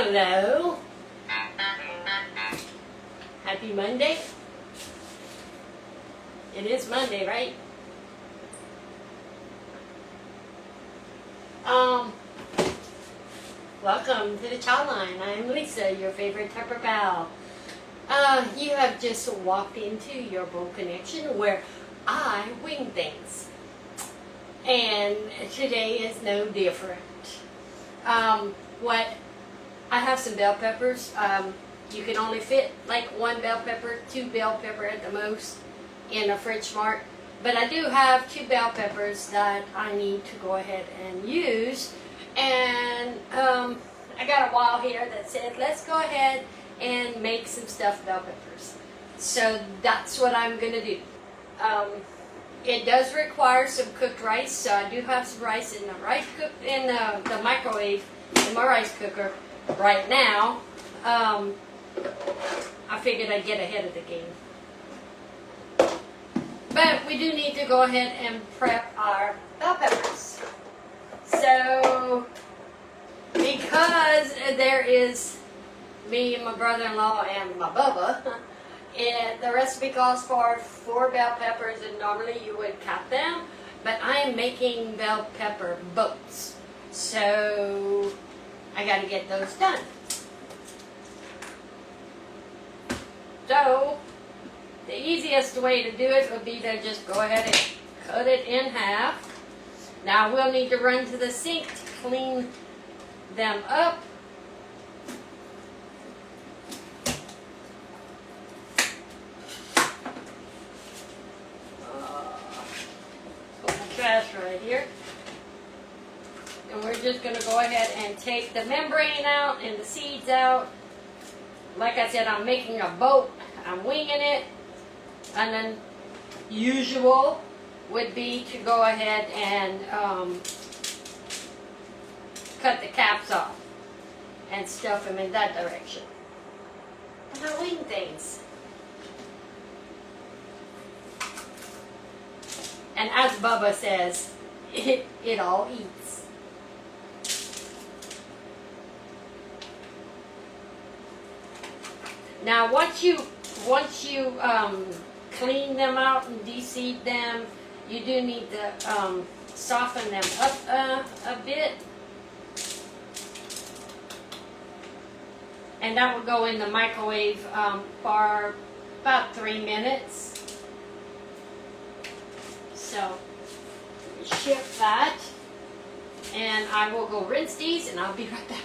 Hello. Happy Monday. It is Monday, right? Welcome to the Chow Line. I'm Lisa, your favorite Tupper pal. You have just walked into your boat connection where I wing things. And today is no different. I have some bell peppers. You can only fit like one bell pepper, 2 bell pepper at the most in a French Mart. But I do have 2 bell peppers that I need to go ahead and use. And I got a wall here that said, let's go ahead and make some stuffed bell peppers. So that's what I'm going to do. It does require some cooked rice, so I do have some rice in the the microwave in my rice cooker right now. I figured I'd get ahead of the game. But we do need to go ahead and prep our bell peppers. So, because there is me and my brother-in-law and my Bubba, and the recipe calls for 4 bell peppers, and normally you would cut them, but I am making bell pepper boats. So, I got to get those done. So, the easiest way to do it would be to just go ahead and cut it in half. Now we'll need to run to the sink to clean them up. Put my trash right here. And we're just going to go ahead and take the membrane out and the seeds out. Like I said, I'm making a boat. I'm winging it. And then usual would be to go ahead and cut the caps off and stuff them in that direction. And I wing things. And as Bubba says, it all eats. Now once you clean them out and de-seed them, you do need to soften them up a bit. And that will go in the microwave for about 3 minutes. So, shift that. And I will go rinse these and I'll be right back.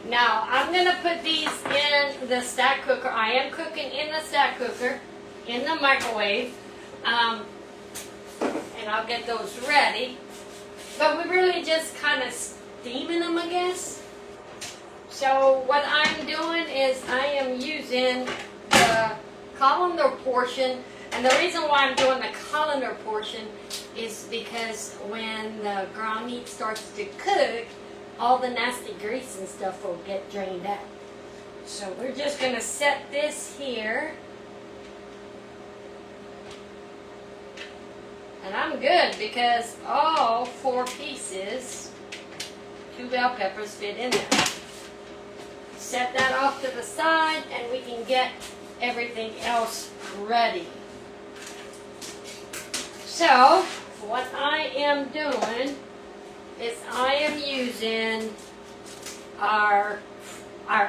Now, I'm going to put these in the stack cooker. I am cooking in the stack cooker, in the microwave, and I'll get those ready. But we're really just kind of steaming them, I guess. So what I'm doing is I am using the colander portion. And the reason why I'm doing the colander portion is because when the ground meat starts to cook, all the nasty grease and stuff will get drained out. So we're just going to set this here. And I'm good because all 4 pieces, 2 bell peppers, fit in there. Set that off to the side and we can get everything else ready. So, what I am doing is I am using our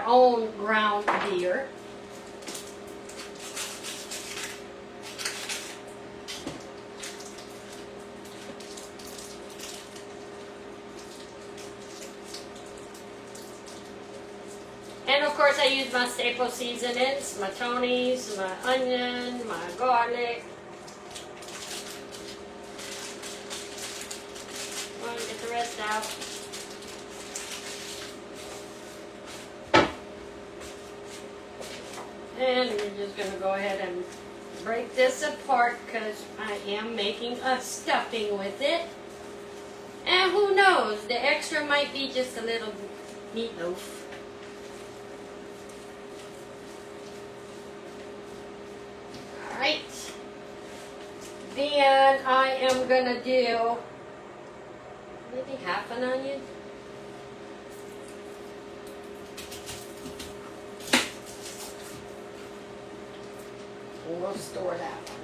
own ground beer. And of course I use my staple seasonings, my Tonies, my onion, my garlic. Get the rest out. And we're just going to go ahead and break this apart because I am making a stuffing with it. And who knows, the extra might be just a little meatloaf. Alright. Then I am gonna do maybe half an onion. And we'll store that one.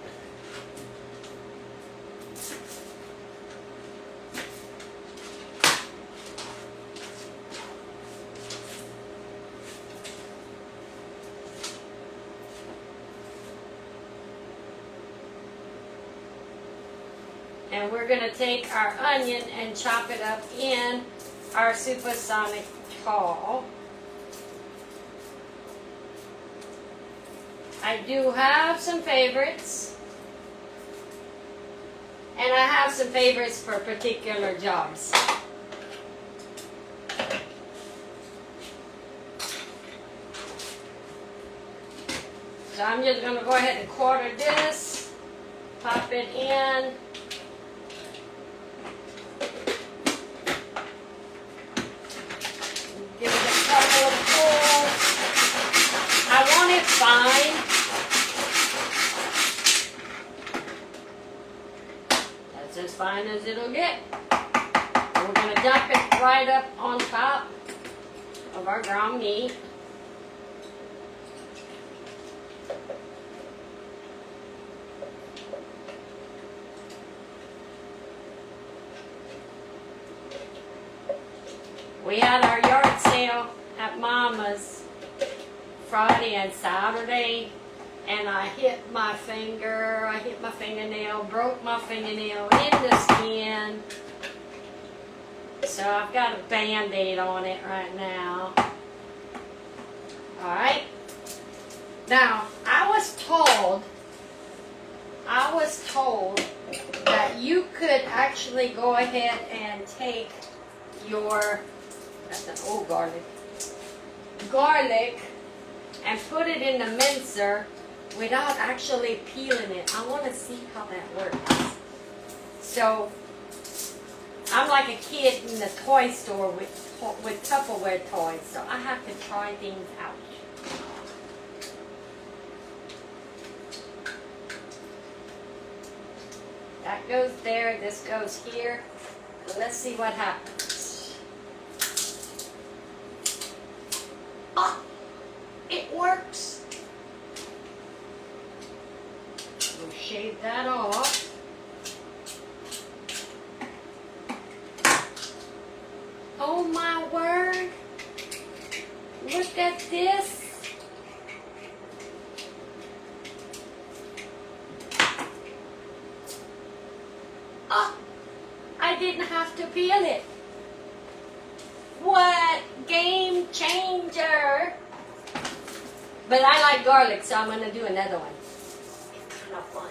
And we're going to take our onion and chop it up in our supersonic tall. I do have some favorites. And I have some favorites for particular jobs. So I'm just going to go ahead and quarter this, pop it in. Give it a couple of pulls. I want it fine. That's as fine as it'll get. We're going to dump it right up on top of our ground meat. We had our yard sale at Mama's Friday and Saturday, and I hit my finger, I hit my fingernail, broke my fingernail in the skin. So I've got a Band-Aid on it right now. Alright. Now, I was told that you could actually go ahead and take your garlic and put it in the mincer without actually peeling it. I want to see how that works. So I'm like a kid in the toy store with Tupperware toys, so I have to try things out. That goes there, this goes here. Let's see what happens. Oh, it works. We'll shave that off. Oh my word. Look at this. Oh, I didn't have to peel it. What? Game changer. But I like garlic, so I'm going to do another one. It's kind of fun.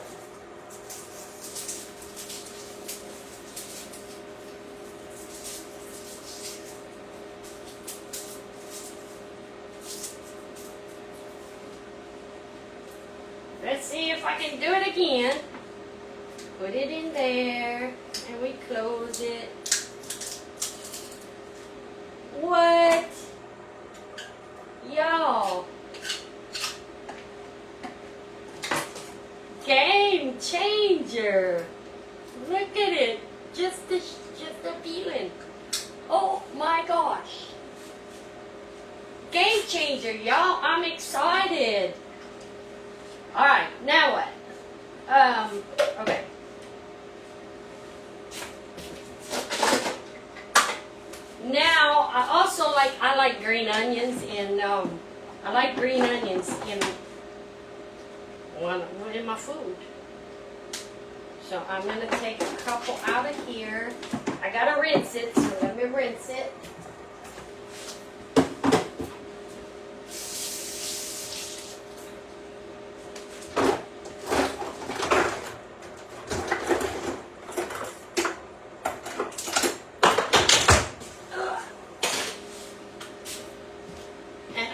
Let's see if I can do it again. Put it in there, and we close it. What? Y'all. Game changer. Look at it. Just the feeling. Oh my gosh. Game changer, y'all. I'm excited. Alright, now what? Okay. Now, I like green onions in in my food. So I'm going to take a couple out of here. I got to rinse it, so let me rinse it.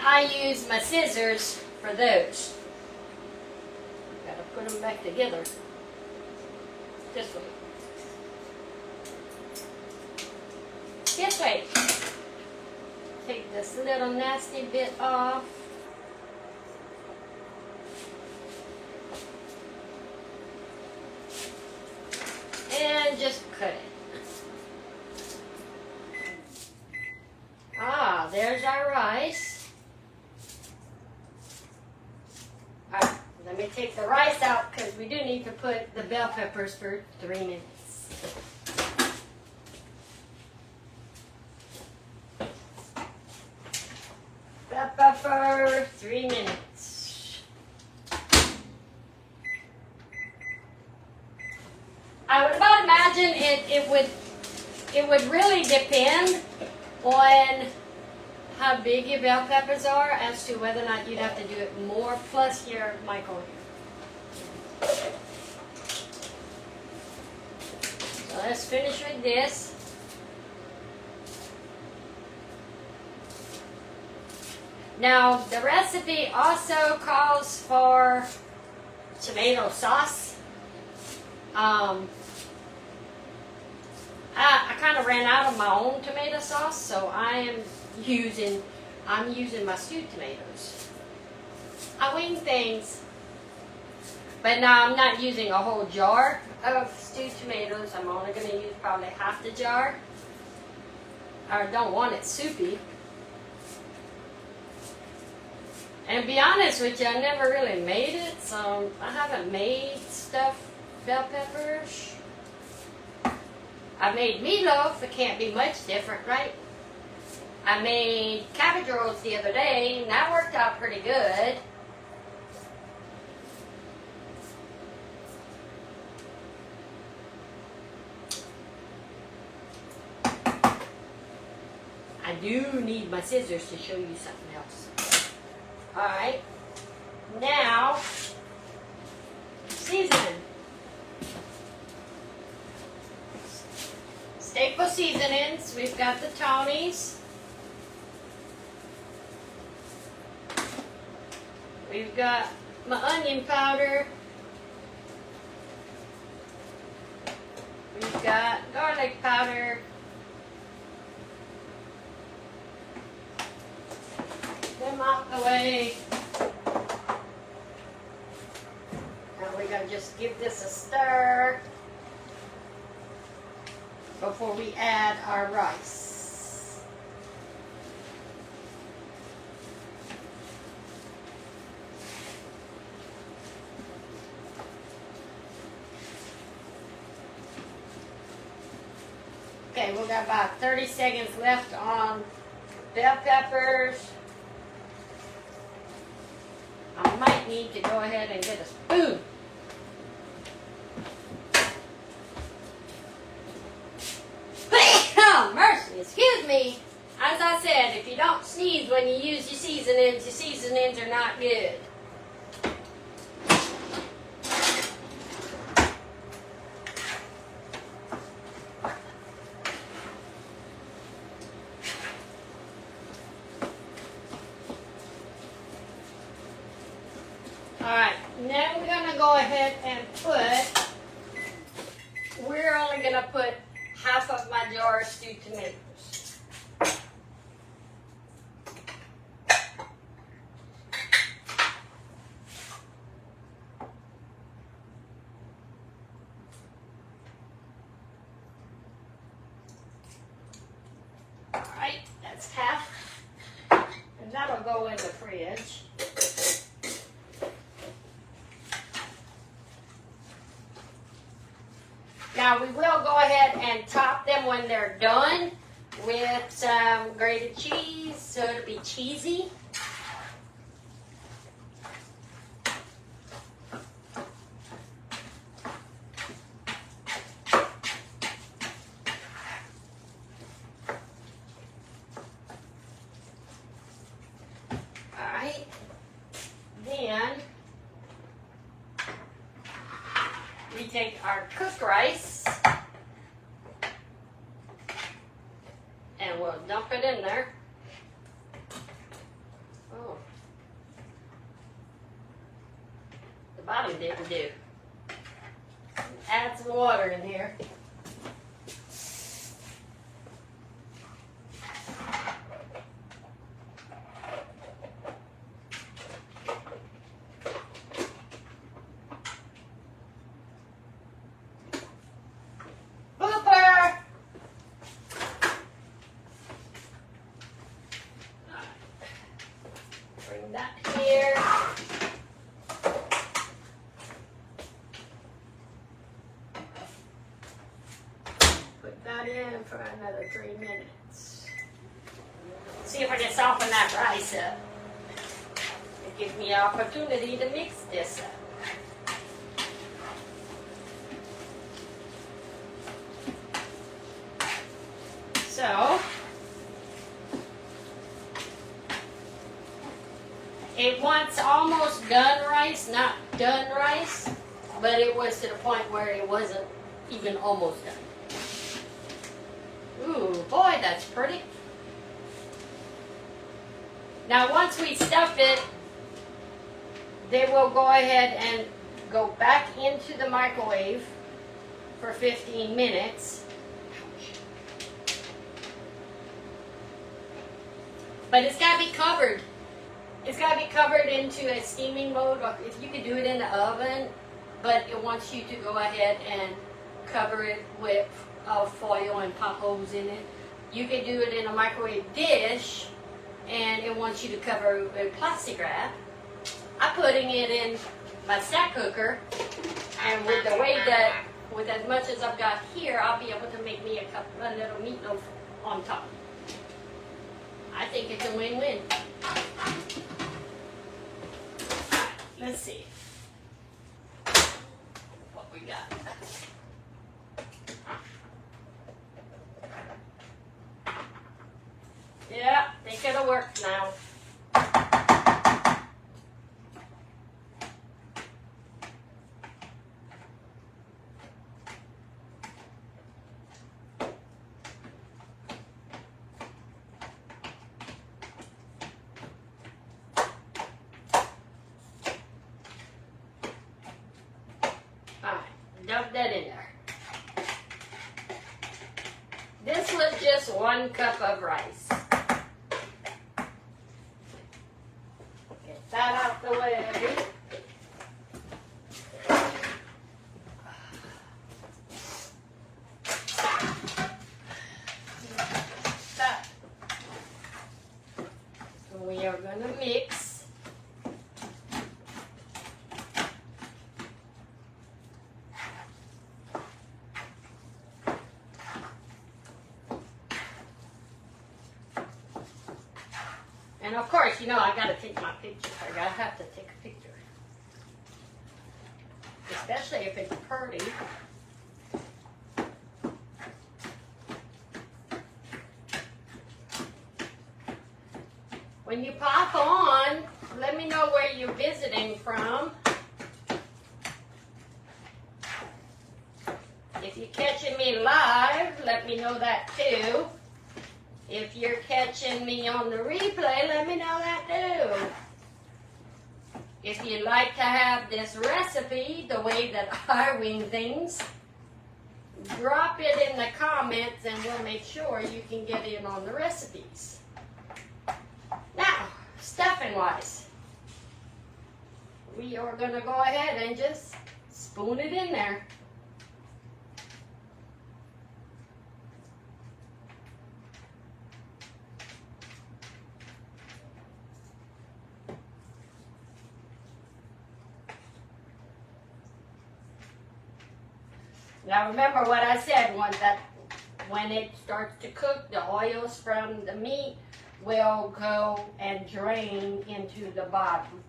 I use my scissors for those. Gotta put them back together. This way. Just wait. Take this little nasty bit off. And just cut it. Ah, there's our rice. Alright, let me take the rice out because we do need to put the bell peppers for 3 minutes. Bell pepper, 3 minutes. I would about imagine it would really depend on how big your bell peppers are as to whether or not you'd have to do it more plus your microwave. So let's finish with this. Now the recipe also calls for tomato sauce. I kind of ran out of my own tomato sauce, so I'm using my stewed tomatoes. I wing things, but now I'm not using a whole jar of stewed tomatoes. I'm only going to use probably half the jar. I don't want it soupy. And to be honest with you, I never really made it, so I haven't made stuffed bell peppers. I made meatloaf. It can't be much different, right? I made cabbage rolls the other day, and that worked out pretty good. I do need my scissors to show you something else. Alright, now, seasoning. Staple seasonings, we've got the Tonies. We've got my onion powder. We've got garlic powder. Them out the way. Now we're going to just give this a stir before we add our rice. Okay, we've got about 30 seconds left on bell peppers. I might need to go ahead and get a spoon. Oh, mercy, excuse me. As I said, if you don't sneeze when you use your seasonings are not good. Alright, now we're going to go ahead and we're only going to put half of my jar of stewed tomatoes. Alright, that's half. And that'll go in the fridge. Now we will go ahead and top them when they're done with some grated cheese, so it'll be cheesy. Alright, then we take our cooked rice and we'll dump it in there. Oh, the bottom didn't do. Add some water in here. And for another 3 minutes. See if I can soften that rice up. It gives me an opportunity to mix this up. So, it wants almost done rice, not done rice, but it was to the point where it wasn't even almost done. Ooh, boy, that's pretty. Now, once we stuff it, then we'll go ahead and go back into the microwave for 15 minutes. But it's got to be covered. It's got to be covered into a steaming mode. Or if you could do it in the oven, but it wants you to go ahead and cover it with foil and pop holes in it. You can do it in a microwave dish, and it wants you to cover it with plastic wrap. I'm putting it in my stack cooker, and with the way that, with as much as I've got here, I'll be able to make me a little meatloaf on top. I think it's a win-win. Let's see what we got. Yeah, I think it'll work now. Dump that in there. This was just 1 cup of rice. Get that out the way. That. We are going to mix. And of course, you know, I gotta take my picture. I gotta have to take a picture. Especially if it's pretty. When you pop on, let me know where you're visiting from. If you're catching me live, let me know that too. If you're catching me on the replay, let me know that too. If you'd like to have this recipe the way that I wing things, drop it in the comments and we'll make sure you can get in on the recipes. Now, stuffing wise, we are going to go ahead and just spoon it in there. Now remember what I said, that when it starts to cook, the oils from the meat will go and drain into the bottom.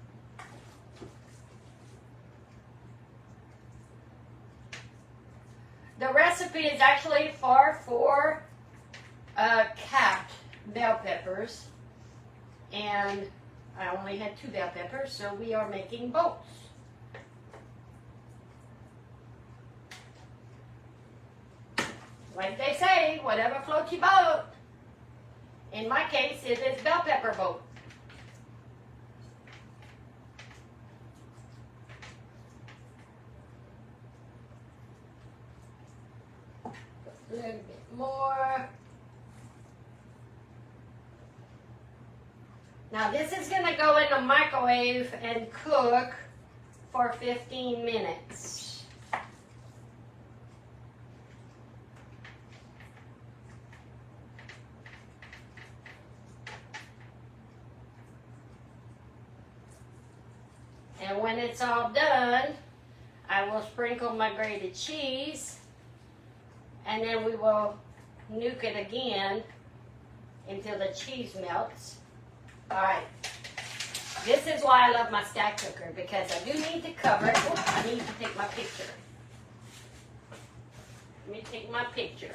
The recipe is actually for 4 capped bell peppers, and I only had 2 bell peppers, so we are making both. Like they say, whatever floats your boat. In my case, it is bell pepper boat. A little bit more. Now this is going to go in the microwave and cook for 15 minutes. And when it's all done, I will sprinkle my grated cheese, and then we will nuke it again until the cheese melts. Alright. This is why I love my stack cooker, because I do need to cover it. Oh, I need to take my picture. Let me take my picture.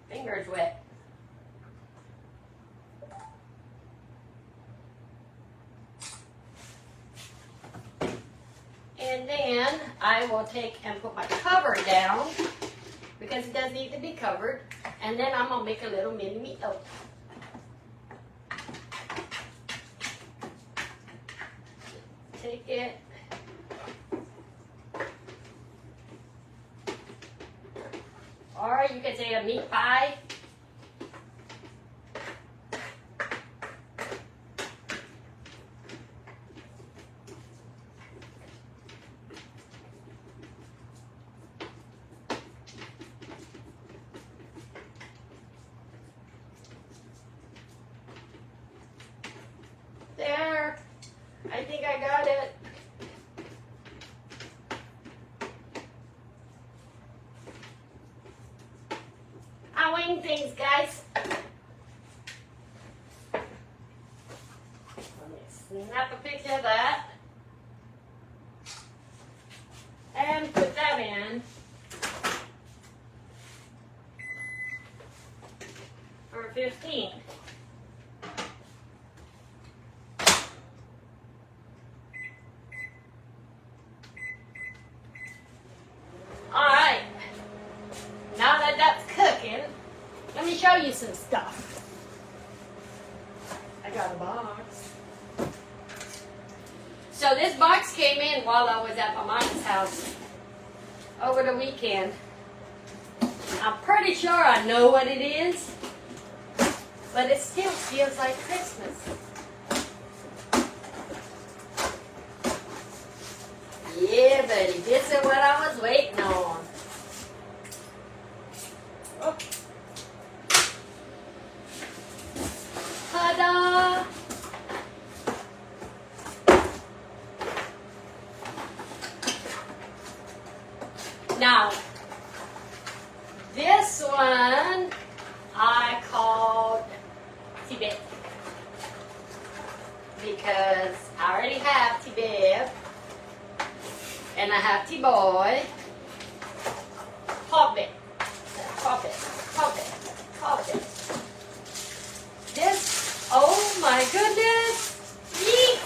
Fingers wet. And then I will take and put my cover down, because it does need to be covered. And then I'm going to make a little mini meatloaf. Take it. Or you could say a meat pie. There, I think I got it. I wing things, guys. Let me snap a picture of that. And put that in. For 15. Alright, now that that's cooking, let me show you some stuff. I got a box. So this box came in while I was at my mom's house over the weekend. I'm pretty sure I know what it is, but it still feels like Christmas. Yeah, buddy, this is what I was waiting on. Oh. Ta-da! Now, this one I called Tibet, because I already have Tibet. And I have T-boy. Pop it. Pop it. Pop it. Pop it. This, oh my goodness. Yeet.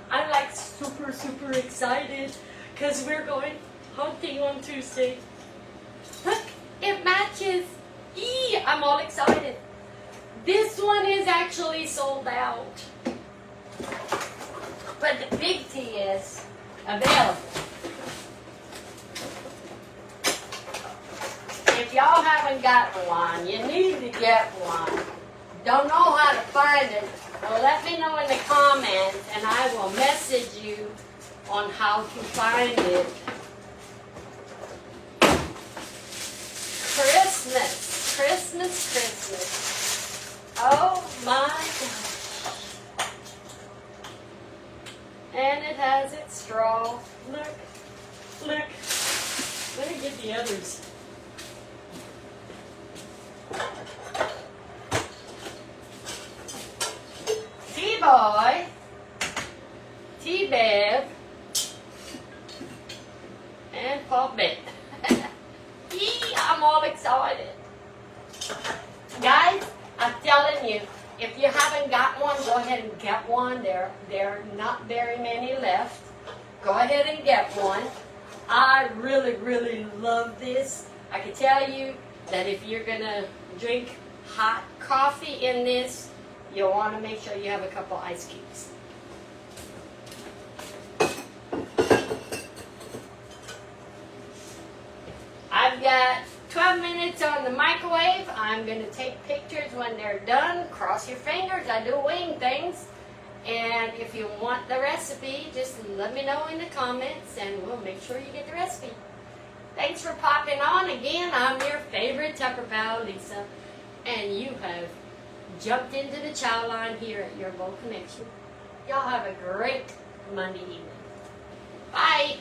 I'm like super excited because we're going hunting on Tuesday. Look, it matches. Eee, I'm all excited. This one is actually sold out. But the big T is available. If y'all haven't gotten one, you need to get one. Don't know how to find it? Well, let me know in the comments and I will message you on how to find it. Christmas, Christmas, Christmas. Oh my gosh. And it has its straw. Look, look. Let me get the others. T-boy, T-bev, and Pop-it. I'm all excited. Guys, I'm telling you, if you haven't got one, go ahead and get one. There are not very many left. Go ahead and get one. I really love this. I can tell you that if you're going to drink hot coffee in this, you'll want to make sure you have a couple ice cubes. I've got 12 minutes on the microwave. I'm going to take pictures when they're done. Cross your fingers. I do wing things. And if you want the recipe, just let me know in the comments and we'll make sure you get the recipe. Thanks for popping on again. I'm your favorite Tucker pal, Lisa. And you have jumped into the chow line here at Your Bowl Connection. Y'all have a great Monday evening. Bye.